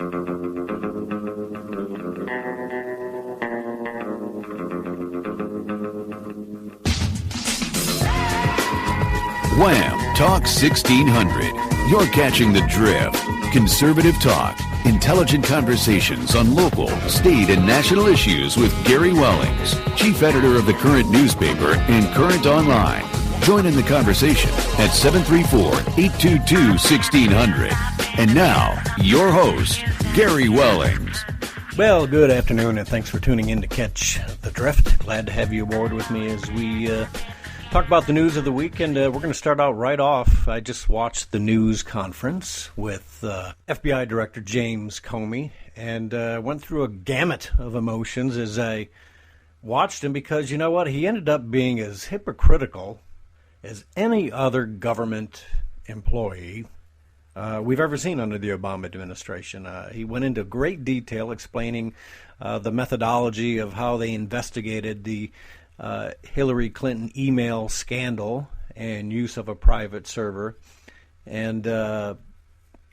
Wham! Talk 1600. You're catching the drift. Conservative talk. Intelligent conversations on local, state, and national issues with Gary Wellings, chief editor of the Current newspaper and Current Online. Join in the conversation at 734-822-1600. And now, your host, Gary Wellings. Well, good afternoon, and thanks for tuning in to Catch the Drift. Glad to have you aboard with me as we talk about the news of the week, and we're going to start out right off. I just watched the news conference with FBI Director James Comey, and went through a gamut of emotions as I watched him, because you know what? He ended up being as hypocritical as any other government employee we've ever seen under the Obama administration. He went into great detail explaining the methodology of how they investigated the Hillary Clinton email scandal and use of a private server, and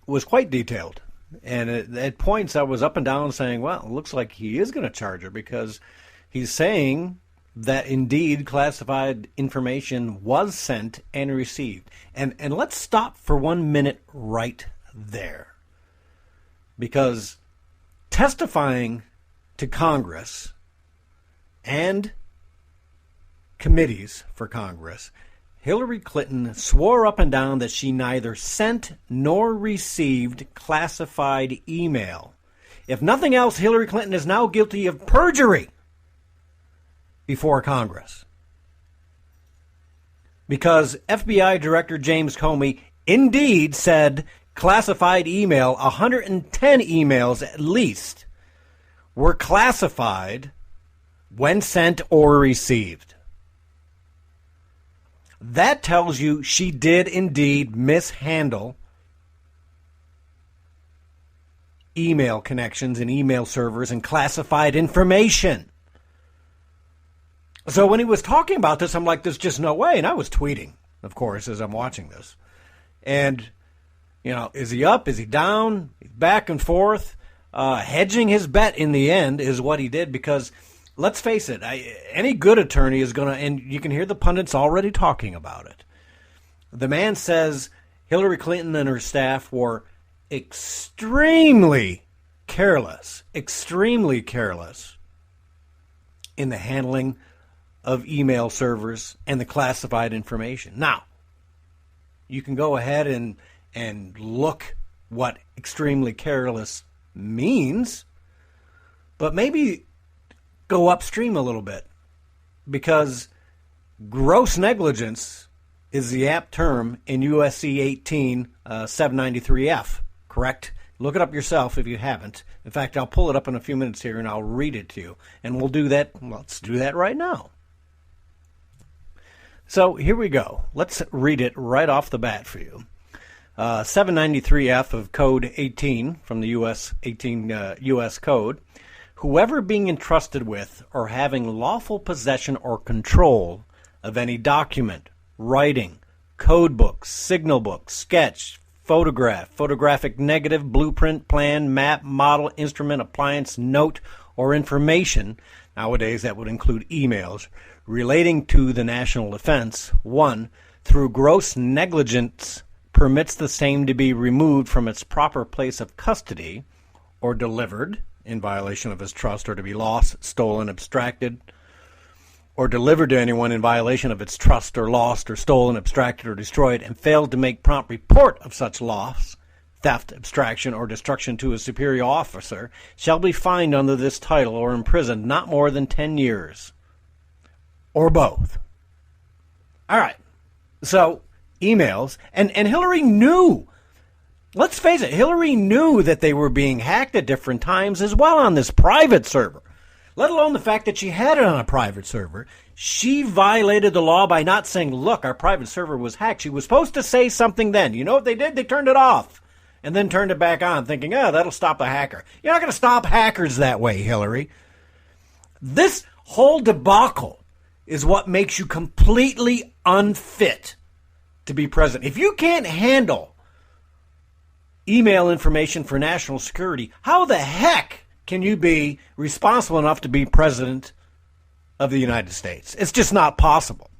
was quite detailed. And at points I was up and down saying, well, it looks like he is going to charge her, because he's saying that indeed classified information was sent and received. And let's stop for 1 minute right there, because testifying to Congress and committees for Congress, Hillary Clinton swore up and down that she neither sent nor received classified email. If nothing else, Hillary Clinton is now guilty of perjury before Congress, because FBI Director James Comey indeed said classified email, 110 emails at least, were classified when sent or received. That tells you she did indeed mishandle email connections and email servers and classified information. So when he was talking about this, I'm like, there's just no way. And I was tweeting, of course, as I'm watching this. And, you know, is he up? Is he down? Back and forth. Hedging his bet in the end is what he did, because let's face it, any good attorney is going to, and you can hear the pundits already talking about it. The man says Hillary Clinton and her staff were extremely careless in the handling of email servers and the classified information. Now, you can go ahead and look what extremely careless means, but maybe go upstream a little bit, because gross negligence is the apt term in USC 18 793F, correct? Look it up yourself if you haven't. In fact, I'll pull it up in a few minutes here and I'll read it to you, and we'll do that. Let's do that right now. So here we go. Let's read it right off the bat for you. 793F of Code 18 from the U.S. Code. Whoever being entrusted with or having lawful possession or control of any document, writing, code book, signal book, sketch, photograph, photographic negative, blueprint, plan, map, model, instrument, appliance, note, or information, nowadays that would include emails, relating to the national defense, 1, through gross negligence permits the same to be removed from its proper place of custody or delivered in violation of his trust, or to be lost, stolen, abstracted, or delivered to anyone in violation of its trust, or lost, or stolen, abstracted, or destroyed, and failed to make prompt report of such loss, theft, abstraction, or destruction to a superior officer, shall be fined under this title or imprisoned not more than 10 years, or both. All right. So, emails, and Hillary knew. Let's face it, Hillary knew that they were being hacked at different times as well on this private server. Let alone the fact that she had it on a private server. She violated the law by not saying, look, our private server was hacked. She was supposed to say something then. You know what they did? They turned it off and then turned it back on, thinking, oh, that'll stop a hacker. You're not going to stop hackers that way, Hillary. This whole debacle is what makes you completely unfit to be president. If you can't handle email information for national security, how the heck can you be responsible enough to be president of the United States? It's just not possible.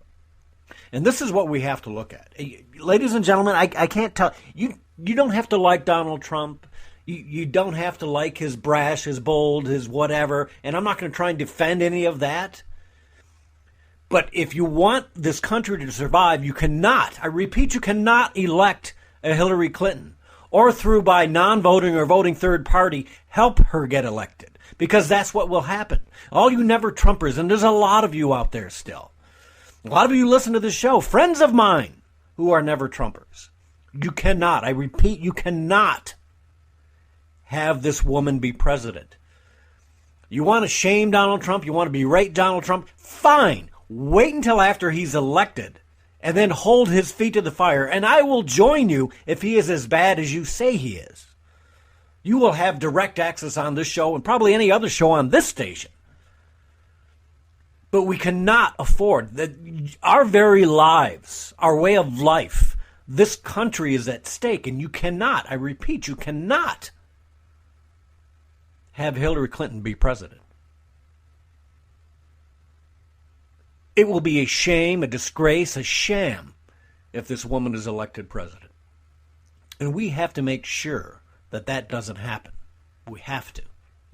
And this is what we have to look at. Ladies and gentlemen, I can't tell. You don't have to like Donald Trump. You don't have to like his brash, his bold, his whatever. And I'm not going to try and defend any of that. But if you want this country to survive, you cannot, I repeat, you cannot elect a Hillary Clinton or through by non-voting or voting third party, help her get elected. Because that's what will happen. All you never Trumpers, and there's a lot of you out there still. A lot of you listen to this show, friends of mine who are never Trumpers. You cannot, I repeat, you cannot have this woman be president. You want to shame Donald Trump? You want to berate Donald Trump? Fine. Wait until after he's elected and then hold his feet to the fire. And I will join you if he is as bad as you say he is. You will have direct access on this show and probably any other show on this station. But we cannot afford that. Our very lives, our way of life, this country is at stake. And you cannot, I repeat, you cannot have Hillary Clinton be president. It will be a shame, a disgrace, a sham if this woman is elected president. And we have to make sure that that doesn't happen. We have to.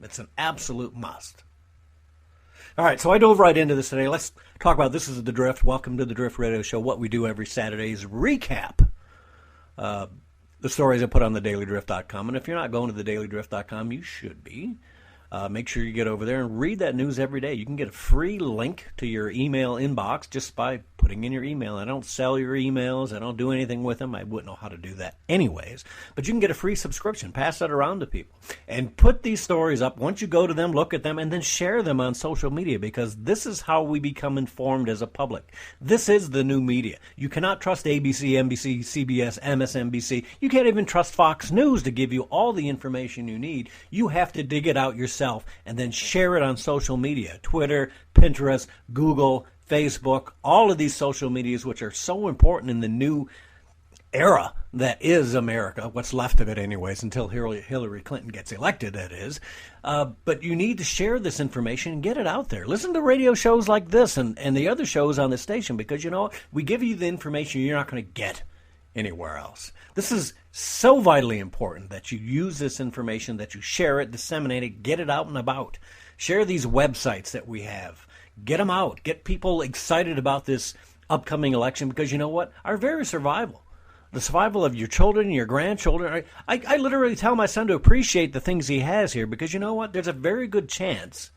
It's an absolute must. All right, so I dove right into this today. Let's talk about This is The Drift. Welcome to the Drift Radio Show. What we do every Saturday is recap the stories I put on thedailydrift.com. And if you're not going to thedailydrift.com, you should be. Make sure you get over there and read that news every day. You can get a free link to your email inbox just by putting in your email. I don't sell your emails. I don't do anything with them. I wouldn't know how to do that anyways. But you can get a free subscription. Pass that around to people. And put these stories up. Once you go to them, look at them, and then share them on social media, because this is how we become informed as a public. This is the new media. You cannot trust ABC, NBC, CBS, MSNBC. You can't even trust Fox News to give you all the information you need. You have to dig it out yourself and then share it on social media, Twitter, Pinterest, Google, Facebook, all of these social medias, which are so important in the new era that is America, what's left of it anyways, until Hillary Clinton gets elected, that is. But you need to share this information and get it out there. Listen to radio shows like this and the other shows on the station, because you know what? We give you the information you're not going to get anywhere else. This is so vitally important that you use this information, that you share it, disseminate it, get it out and about. Share these websites that we have. Get them out. Get people excited about this upcoming election, because you know what? Our very survival, the survival of your children, your grandchildren. I literally tell my son to appreciate the things he has here, because you know what? There's a very good chance,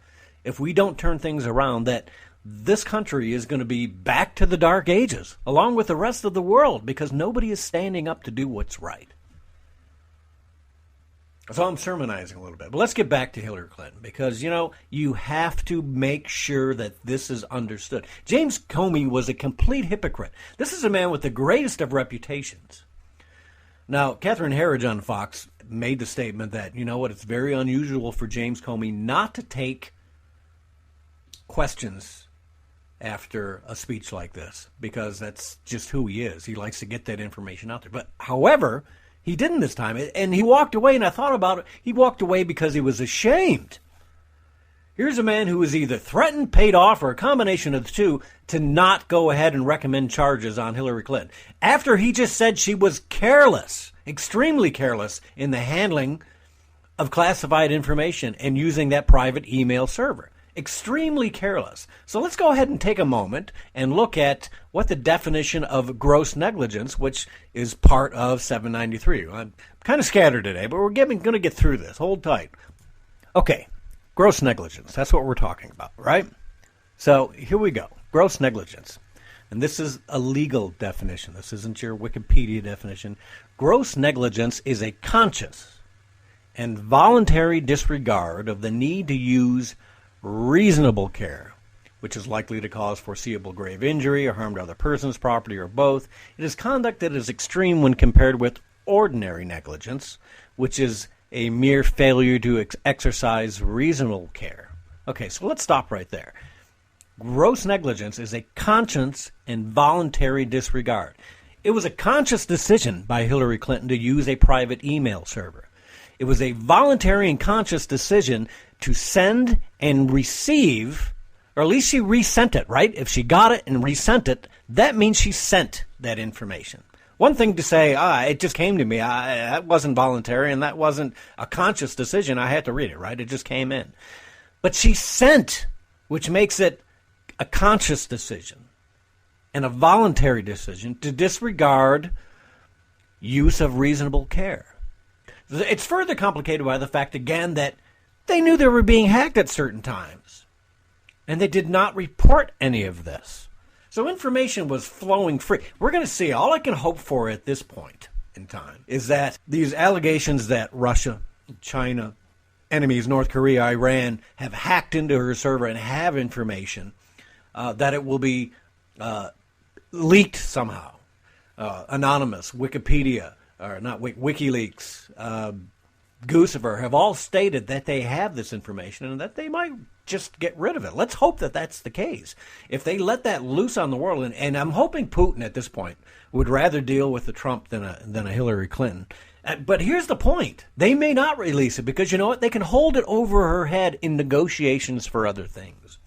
if we don't turn things around, that this country is going to be back to the dark ages, along with the rest of the world, because nobody is standing up to do what's right. So I'm sermonizing a little bit. But let's get back to Hillary Clinton, because, you know, you have to make sure that this is understood. James Comey was a complete hypocrite. This is a man with the greatest of reputations. Now, Catherine Herridge on Fox made the statement that, you know what, it's very unusual for James Comey not to take questions after a speech like this, because that's just who he is. He likes to get that information out there. But, however, he didn't this time, and he walked away, and I thought about it. He walked away because he was ashamed. Here's a man who was either threatened, paid off, or a combination of the two to not go ahead and recommend charges on Hillary Clinton, after he just said she was careless, extremely careless, in the handling of classified information and using that private email server. Extremely careless. So let's go ahead and take a moment and look at what the definition of gross negligence, which is part of 793. I'm kind of scattered today, but we're going to get through this. Hold tight. Okay, gross negligence. That's what we're talking about, right? So here we go. Gross negligence. And this is a legal definition. This isn't your Wikipedia definition. Gross negligence is a conscious and voluntary disregard of the need to use reasonable care, which is likely to cause foreseeable grave injury or harm to other persons, property, or both. It is conduct that is extreme when compared with ordinary negligence, which is a mere failure to exercise reasonable care. Okay, so let's stop right there. Gross negligence is a conscious and voluntary disregard. It was a conscious decision by Hillary Clinton to use a private email server. It was a voluntary and conscious decision to send and receive, or at least she resent it, right? If she got it and resent it, that means she sent that information. One thing to say, it just came to me. That wasn't voluntary and that wasn't a conscious decision. I had to read it, right? It just came in. But she sent, which makes it a conscious decision and a voluntary decision to disregard use of reasonable care. It's further complicated by the fact, again, that they knew they were being hacked at certain times, and they did not report any of this. So information was flowing free. We're going to see. All I can hope for at this point in time is that these allegations that Russia, China, enemies, North Korea, Iran, have hacked into her server and have information, that it will be leaked somehow. Anonymous, Wikipedia, or not WikiLeaks, Guccifer have all stated that they have this information and that they might just get rid of it. Let's hope that that's the case. If they let that loose on the world, and I'm hoping Putin at this point would rather deal with a Trump than a Hillary Clinton. But here's the point. They may not release it because, you know what, they can hold it over her head in negotiations for other things.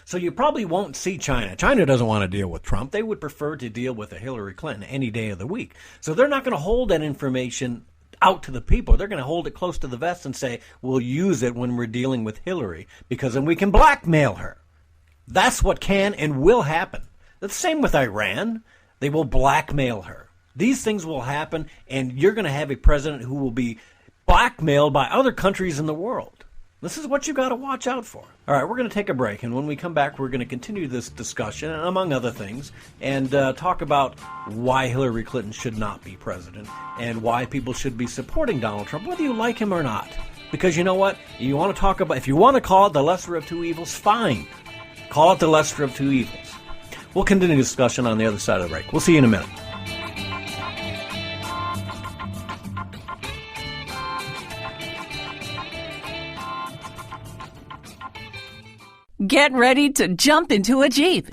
So you probably won't see China. China doesn't want to deal with Trump. They would prefer to deal with a Hillary Clinton any day of the week. So they're not going to hold that information out to the people. They're going to hold it close to the vest and say, we'll use it when we're dealing with Hillary because then we can blackmail her. That's what can and will happen. The same with Iran. They will blackmail her. These things will happen, and you're going to have a president who will be blackmailed by other countries in the world. This is what you got to watch out for. All right, we're going to take a break, and when we come back, we're going to continue this discussion, among other things, and talk about why Hillary Clinton should not be president and why people should be supporting Donald Trump, whether you like him or not. Because you know what? You want to talk about, if you want to call it the lesser of two evils, fine. Call it the lesser of two evils. We'll continue the discussion on the other side of the break. We'll see you in a minute. Get ready to jump into a Jeep.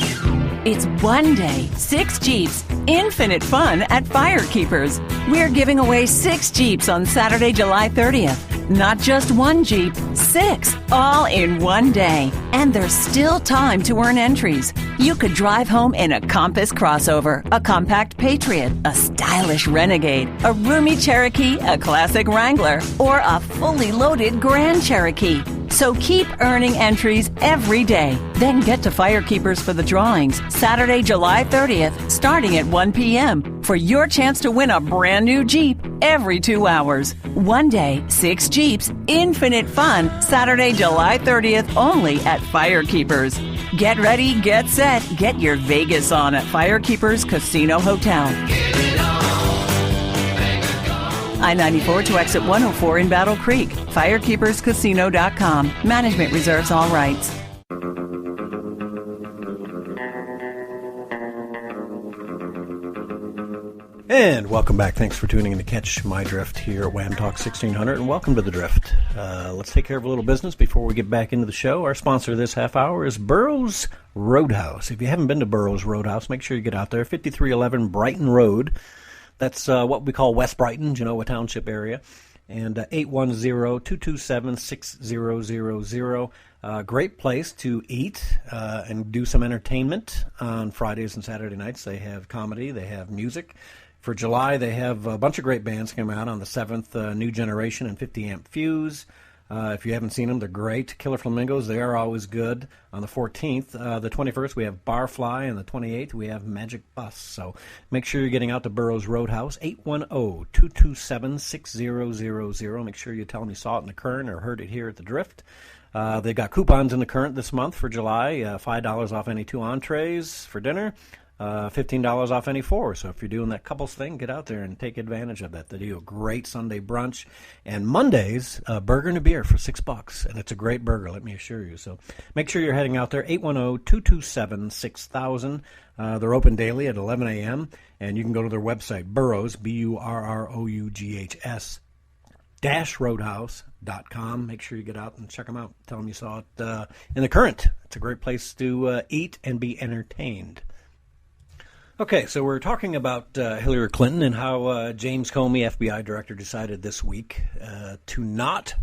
It's one day, 6 Jeeps, infinite fun at Firekeepers. We're giving away 6 Jeeps on Saturday, July 30th. Not just one Jeep, 6, all in one day. And there's still time to earn entries. You could drive home in a Compass crossover, a compact Patriot, a stylish Renegade, a roomy Cherokee, a classic Wrangler, or a fully loaded Grand Cherokee. So keep earning entries every day. Then get to Firekeepers for the drawings Saturday, July 30th, starting at 1 p.m. for your chance to win a brand new Jeep every 2 hours. One day, 6 Jeeps, infinite fun, Saturday, July 30th, only at Firekeepers. Get ready, get set, get your Vegas on at Firekeepers Casino Hotel. I-94 to exit 104 in Battle Creek. FirekeepersCasino.com. Management reserves all rights. And welcome back. Thanks for tuning in to catch my drift here at Wham Talk 1600, and welcome to the drift. Let's take care of a little business before we get back into the show. Our sponsor this half hour is Burroughs Roadhouse. If you haven't been to Burroughs Roadhouse, make sure you get out there. 5311 Brighton Road. That's what we call West Brighton, Genoa Township area. And 810-227-6000. Great place to eat and do some entertainment on Fridays and Saturday nights. They have comedy. They have music. For July, they have a bunch of great bands coming out. On the 7th, New Generation and 50 Amp Fuse. If you haven't seen them, they're great. Killer Flamingos, they are always good. On the 14th, the 21st, we have Barfly, and the 28th, we have Magic Bus. So make sure you're getting out to Burroughs Roadhouse, 810-227-6000. Make sure you tell them you saw it in the Current or heard it here at the Drift. They got coupons in the Current this month for July, $5 off any 2 entrees for dinner. $15 off any 4. So if you're doing that couples thing, get out there and take advantage of that. They do a great Sunday brunch. And Mondays, burger and a beer for $6. And it's a great burger, let me assure you. So make sure you're heading out there, 810-227-6000. They're open daily at 11 a.m. And you can go to their website, Burroughs, Burroughs, Roadhouse.com. Make sure you get out and check them out. Tell them you saw it in the Current. It's a great place to eat and be entertained. Okay, so we're talking about Hillary Clinton and how James Comey, FBI director, decided this week to not